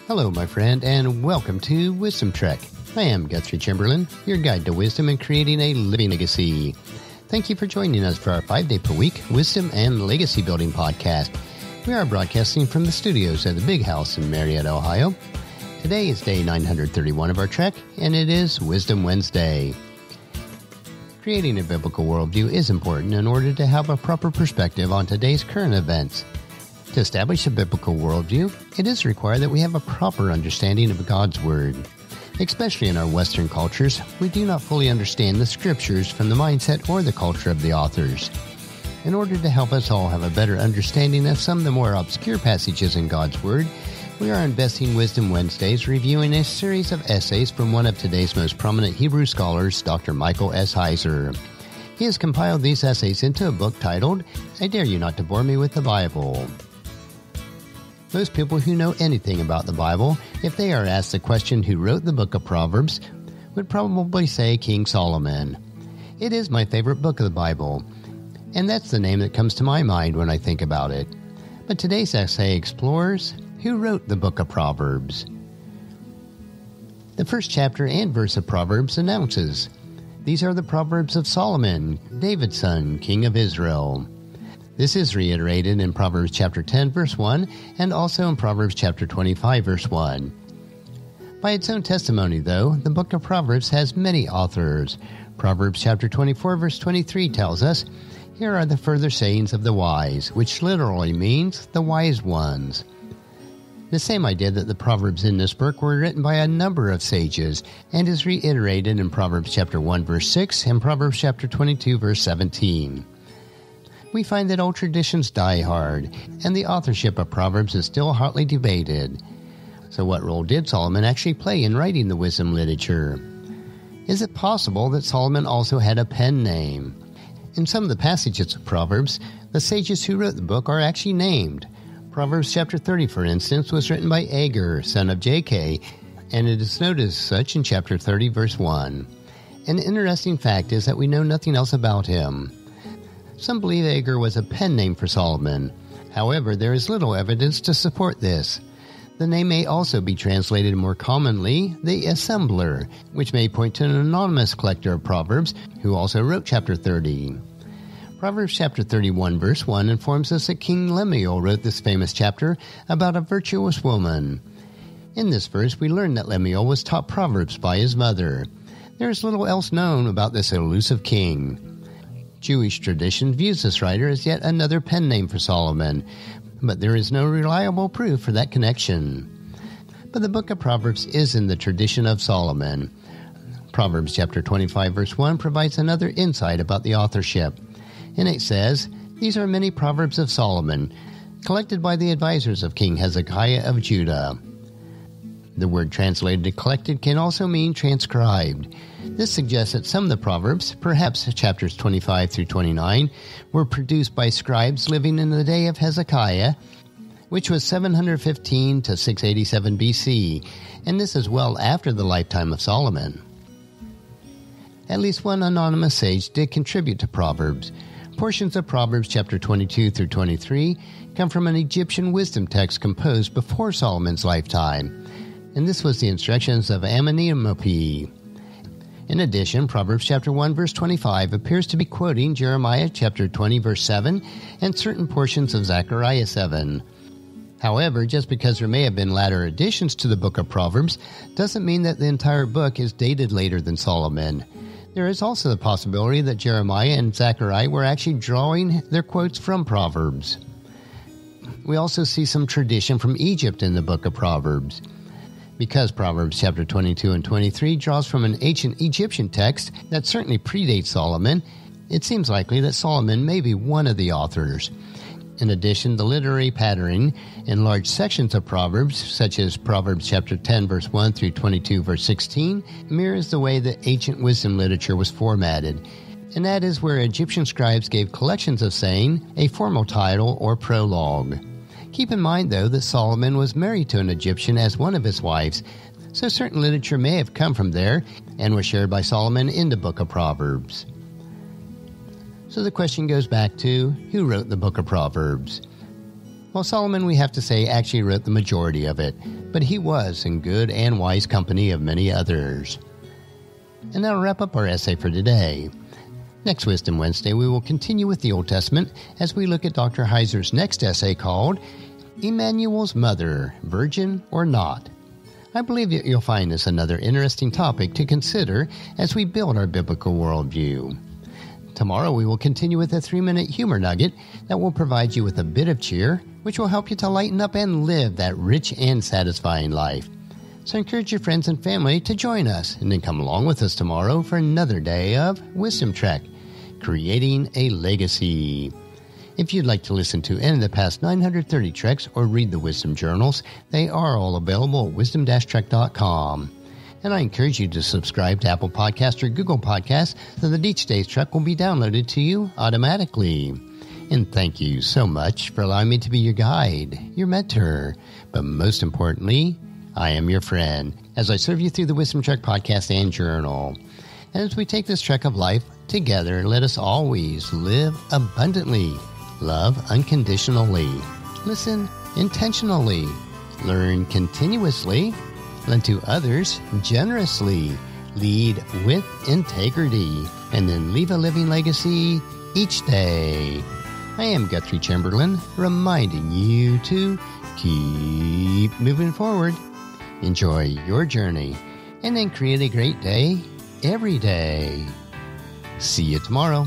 Hello, my friend, and welcome to Wisdom Trek. I am Guthrie Chamberlain, your guide to wisdom and creating a living legacy. Thank you for joining us for our 5-day-per-week Wisdom and Legacy Building podcast. We are broadcasting from the studios at the Big House in Marietta, Ohio. Today is day 931 of our trek, and it is Wisdom Wednesday. Creating a biblical worldview is important in order to have a proper perspective on today's current events. To establish a biblical worldview, it is required that we have a proper understanding of God's Word. Especially in our Western cultures, we do not fully understand the Scriptures from the mindset or the culture of the authors. In order to help us all have a better understanding of some of the more obscure passages in God's Word, we are investing Wisdom Wednesdays reviewing a series of essays from one of today's most prominent Hebrew scholars, Dr. Micheal S. Heiser. He has compiled these essays into a book titled, I Dare You Not to Bore Me with the Bible. Most people who know anything about the Bible, if they are asked the question who wrote the book of Proverbs, would probably say King Solomon. It is my favorite book of the Bible, and that's the name that comes to my mind when I think about it. But today's essay explores who wrote the book of Proverbs. The first chapter and verse of Proverbs announces, these are the Proverbs of Solomon, David's son, king of Israel. This is reiterated in Proverbs chapter 10, verse 1, and also in Proverbs chapter 25, verse 1. By its own testimony, though, the book of Proverbs has many authors. Proverbs chapter 24, verse 23 tells us, here are the further sayings of the wise, which literally means the wise ones. The same idea that the Proverbs in this book were written by a number of sages, and is reiterated in Proverbs chapter 1, verse 6, and Proverbs chapter 22, verse 17. We find that old traditions die hard, and the authorship of Proverbs is still hotly debated. So what role did Solomon actually play in writing the wisdom literature? Is it possible that Solomon also had a pen name? In some of the passages of Proverbs, the sages who wrote the book are actually named. Proverbs chapter 30, for instance, was written by Agur, son of J.K., and it is noted as such in chapter 30, verse 1. An interesting fact is that we know nothing else about him. Some believe Agur was a pen name for Solomon. However, there is little evidence to support this. The name may also be translated more commonly, the Assembler, which may point to an anonymous collector of Proverbs who also wrote chapter 30. Proverbs chapter 31, verse 1 informs us that King Lemuel wrote this famous chapter about a virtuous woman. In this verse, we learn that Lemuel was taught Proverbs by his mother. There is little else known about this elusive king. Jewish tradition views this writer as yet another pen name for Solomon, but there is no reliable proof for that connection. But the book of Proverbs is in the tradition of Solomon. Proverbs chapter 25, verse 1 provides another insight about the authorship. And it says, these are many Proverbs of Solomon, collected by the advisors of King Hezekiah of Judah. The word translated collected can also mean transcribed. This suggests that some of the Proverbs, perhaps chapters 25 through 29, were produced by scribes living in the day of Hezekiah, which was 715 to 687 BC, and this is well after the lifetime of Solomon. At least one anonymous sage did contribute to Proverbs. Portions of Proverbs chapter 22 through 23 come from an Egyptian wisdom text composed before Solomon's lifetime, and this was the instructions of Amenemope. In addition, Proverbs chapter 1 verse 25 appears to be quoting Jeremiah chapter 20 verse 7 and certain portions of Zechariah 7. However, just because there may have been latter additions to the book of Proverbs doesn't mean that the entire book is dated later than Solomon. There is also the possibility that Jeremiah and Zechariah were actually drawing their quotes from Proverbs. We also see some tradition from Egypt in the book of Proverbs. Because Proverbs chapter 22 and 23 draws from an ancient Egyptian text that certainly predates Solomon, it seems likely that Solomon may be one of the authors. In addition, the literary patterning in large sections of Proverbs, such as Proverbs chapter 10 verse 1 through 22 verse 16, mirrors the way that ancient wisdom literature was formatted, and that is where Egyptian scribes gave collections of saying a formal title or prologue. Keep in mind, though, that Solomon was married to an Egyptian as one of his wives, so certain literature may have come from there and was shared by Solomon in the book of Proverbs. So the question goes back to, who wrote the book of Proverbs? Well, Solomon, we have to say, actually wrote the majority of it, but he was in good and wise company of many others. And that'll wrap up our essay for today. Next Wisdom Wednesday, we will continue with the Old Testament as we look at Dr. Heiser's next essay called Emmanuel's Mother, Virgin or Not. I believe that you'll find this another interesting topic to consider as we build our biblical worldview. Tomorrow we will continue with a 3-minute humor nugget that will provide you with a bit of cheer, which will help you to lighten up and live that rich and satisfying life. So encourage your friends and family to join us and then come along with us tomorrow for another day of Wisdom Trek, Creating a Legacy. If you'd like to listen to any of the past 930 treks or read the Wisdom Journals, they are all available at wisdom-trek.com. And I encourage you to subscribe to Apple Podcasts or Google Podcasts so that each day's trek will be downloaded to you automatically. And thank you so much for allowing me to be your guide, your mentor, but most importantly, I am your friend as I serve you through the Wisdom Trek podcast and journal. And as we take this trek of life together, let us always live abundantly, love unconditionally, listen intentionally, learn continuously, lend to others generously, lead with integrity, and then leave a living legacy each day. I am Guthrie Chamberlain, reminding you to keep moving forward, enjoy your journey, and then create a great day every day. See you tomorrow.